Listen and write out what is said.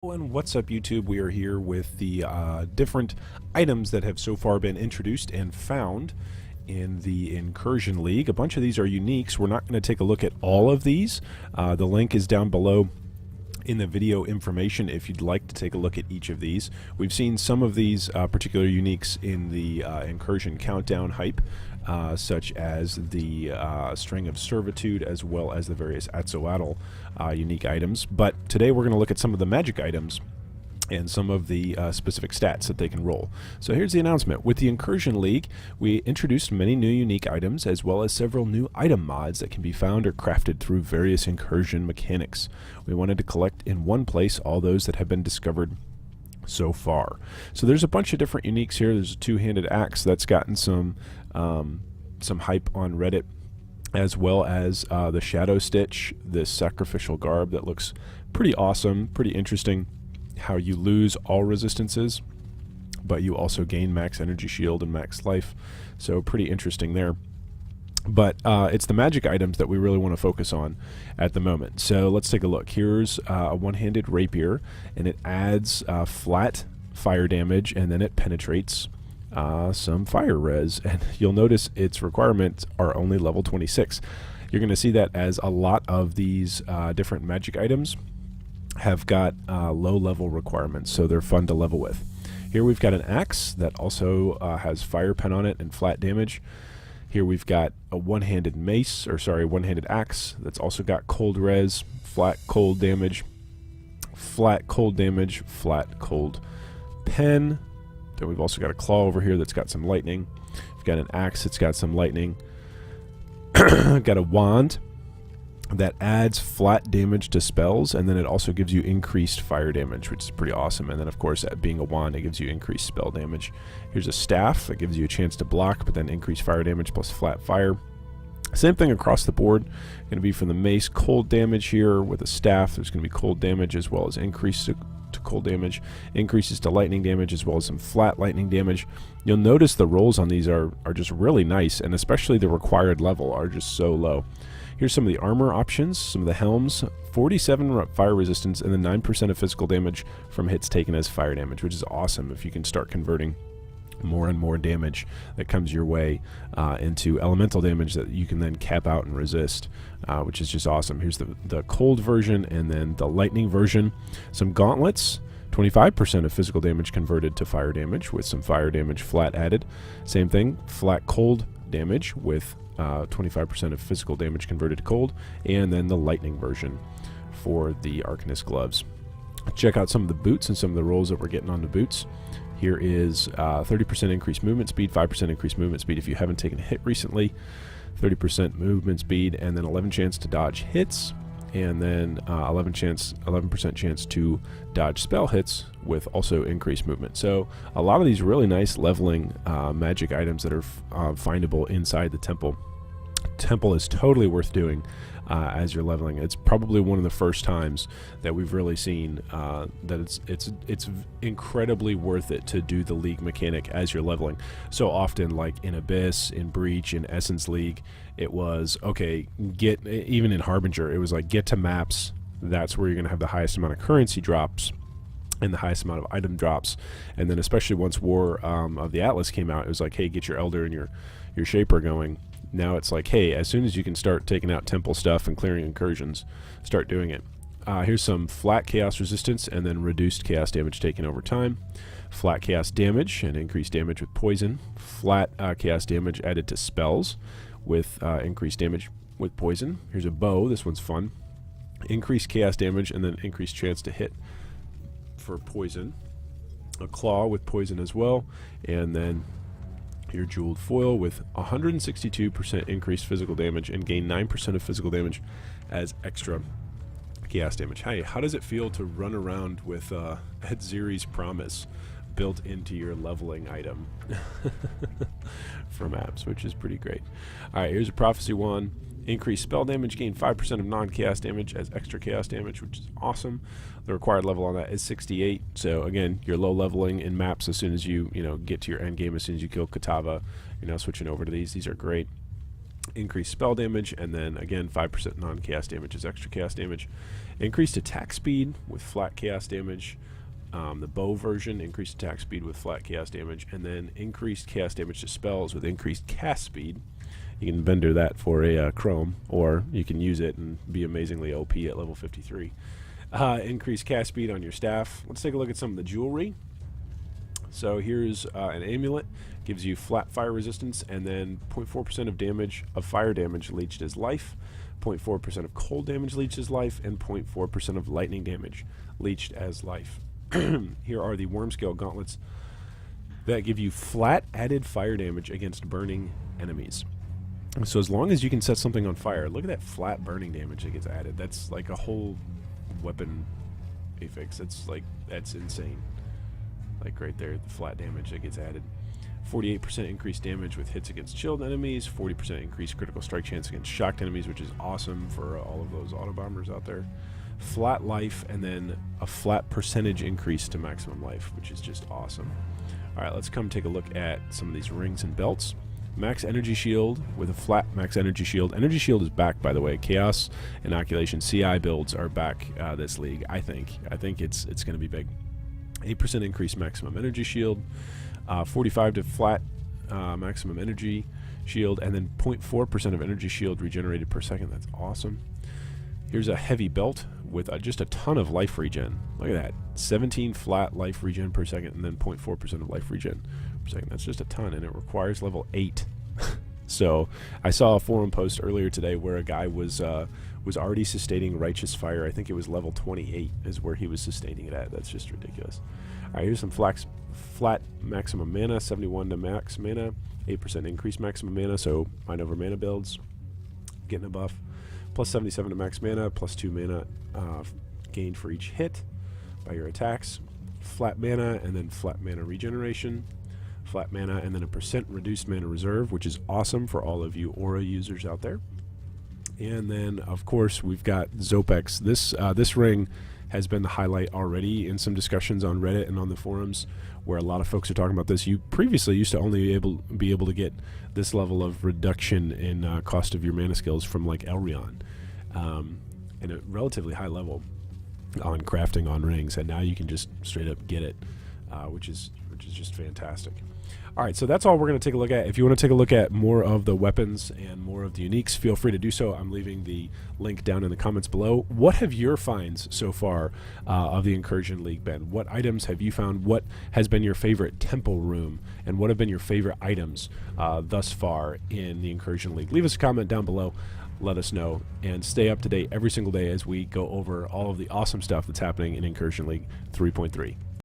And what's up, YouTube? We are here with the different items that have so far been introduced and found in the Incursion League. A bunch of these are uniques. We're not going to take a look at all of these. The link is down below in the video information if you'd like to take a look at each of these. We've seen some of these particular uniques in the Incursion Countdown hype, such as the String of Servitude, as well as the various Atzoatl unique items. But today we're going to look at some of the magic items and some of the specific stats that they can roll. So here's the announcement. With the Incursion League, we introduced many new unique items, as well as several new item mods that can be found or crafted through various Incursion mechanics. We wanted to collect in one place all those that have been discovered so far. So there's a bunch of different uniques here. There's a two-handed axe that's gotten some hype on Reddit, as well as the Shadow Stitch, this sacrificial garb that looks pretty awesome, pretty interesting. How you lose all resistances, but you also gain max energy shield and max life, so pretty interesting there. But it's the magic items that we really want to focus on at the moment. So let's take a look. Here's a one-handed rapier, and it adds flat fire damage, and then it penetrates some fire res, and you'll notice its requirements are only level 26. You're going to see that as a lot of these different magic items have got low level requirements, so they're fun to level with. Here we've got an axe that also has fire pen on it and flat damage. Here we've got a one-handed mace, or sorry, one-handed axe that's also got cold res, flat cold damage, flat cold damage, flat cold pen. Then we've also got a claw over here that's got some lightning. We've got an axe that's got some lightning. Got a wand that adds flat damage to spells, and then it also gives you increased fire damage, which is pretty awesome. And then of course, being a wand, it gives you increased spell damage. Here's a staff that gives you a chance to block, but then increased fire damage plus flat fire. Same thing across the board. Going to be from the mace, cold damage here. With a staff, there's going to be cold damage as well as increase to cold damage, increases to lightning damage, as well as some flat lightning damage. You'll notice the rolls on these are just really nice, and especially the required level are just so low. Here's some of the armor options, some of the helms, 47 fire resistance, and then 9% of physical damage from hits taken as fire damage, which is awesome if you can start converting more and more damage that comes your way into elemental damage that you can then cap out and resist, which is just awesome. Here's the cold version, and then the lightning version. Some gauntlets, 25% of physical damage converted to fire damage with some fire damage flat added. Same thing, flat cold damage with 25% of physical damage converted to cold, and then the lightning version for the Arcanist gloves. Check out some of the boots and some of the rolls that we're getting on the boots. Here is 30% increased movement speed, 5% increased movement speed if you haven't taken a hit recently, 30% movement speed, and then 11 chance to dodge hits, and then 11% chance to dodge spell hits with also increased movement. So a lot of these really nice leveling magic items that are findable inside the temple. Temple is totally worth doing as you're leveling. It's probably one of the first times that we've really seen that it's incredibly worth it to do the league mechanic as you're leveling. So often, like in Abyss, in Breach, in Essence League, it was okay, even in Harbinger, it was like get to maps. That's where you're going to have the highest amount of currency drops and the highest amount of item drops. And then especially once War of the Atlas came out, it was like, hey, get your Elder and your Shaper going. Now it's like, hey, as soon as you can start taking out temple stuff and clearing incursions, start doing it. Here's some flat chaos resistance and then reduced chaos damage taken over time. Flat chaos damage and increased damage with poison. Flat chaos damage added to spells with increased damage with poison. Here's a bow. This one's fun. Increased chaos damage and then increased chance to hit for poison. A claw with poison as well. And then your jeweled foil with 162% increased physical damage and gain 9% of physical damage as extra chaos damage. Hey, how does it feel to run around with Edziri's Promise built into your leveling item for maps, which is pretty great. Alright, here's a prophecy wand. Increased spell damage, gain 5% of non-chaos damage as extra chaos damage, which is awesome. The required level on that is 68. So again, you're low leveling in maps as soon as you get to your end game. As soon as you kill Katava, you're now switching over to these. These are great. increased spell damage, and then again 5% non-chaos damage is extra chaos damage. Increased attack speed with flat chaos damage. The bow version, increased attack speed with flat chaos damage, and then increased chaos damage to spells with increased cast speed. You can vendor that for a Chrome, or you can use it and be amazingly OP at level 53. Increased cast speed on your staff. Let's take a look at some of the jewelry. So here's an amulet, gives you flat fire resistance, and then 0.4% of damage of fire damage leached as life, 0.4% of cold damage leached as life, and 0.4% of lightning damage leached as life. Here are the worm scale gauntlets that give you flat added fire damage against burning enemies. So as long as you can set something on fire, look at that flat burning damage that gets added. That's like a whole weapon affix. That's insane. Like right there, the flat damage that gets added. 48% increased damage with hits against chilled enemies, 40% increased critical strike chance against shocked enemies, which is awesome for all of those auto bombers out there. Flat life, and then a flat percentage increase to maximum life, which is just awesome. Alright, let's come take a look at some of these rings and belts. Max energy shield with a flat max energy shield. Energy shield is back, by the way. Chaos, Inoculation, CI builds are back this league, I think. I think it's going to be big. 8% increased maximum energy shield, 45 to flat maximum energy shield, and then 0.4% of energy shield regenerated per second. That's awesome. Here's a heavy belt with just a ton of life regen. Look at that. 17 flat life regen per second, and then 0.4% of life regen per second. That's just a ton, and it requires level 8. So I saw a forum post earlier today where a guy was already sustaining Righteous Fire. I think it was level 28 is where he was sustaining it at. That's just ridiculous. All right, here's some flat maximum mana, 71 to max mana, 8% increased maximum mana, so mind over mana builds, getting a buff. Plus 77 to max mana, plus 2 mana gained for each hit by your attacks. Flat mana, and then flat mana regeneration. Flat mana, and then a % reduced mana reserve, which is awesome for all of you Aura users out there. And then, of course, we've got Zopex. This ring has been the highlight already in some discussions on Reddit and on the forums, where a lot of folks are talking about this. You previously used to only be able to get this level of reduction in cost of your mana skills from like Elrion, and a relatively high level on crafting on rings, and now you can just straight up get it, which is just fantastic. All right, so that's all we're going to take a look at. If you want to take a look at more of the weapons and more of the uniques, feel free to do so. I'm leaving the link down in the comments below. What have your finds so far of the Incursion League been? What items have you found? What has been your favorite temple room? And what have been your favorite items thus far in the Incursion League? Leave us a comment down below. Let us know. And stay up to date every single day as we go over all of the awesome stuff that's happening in Incursion League 3.3.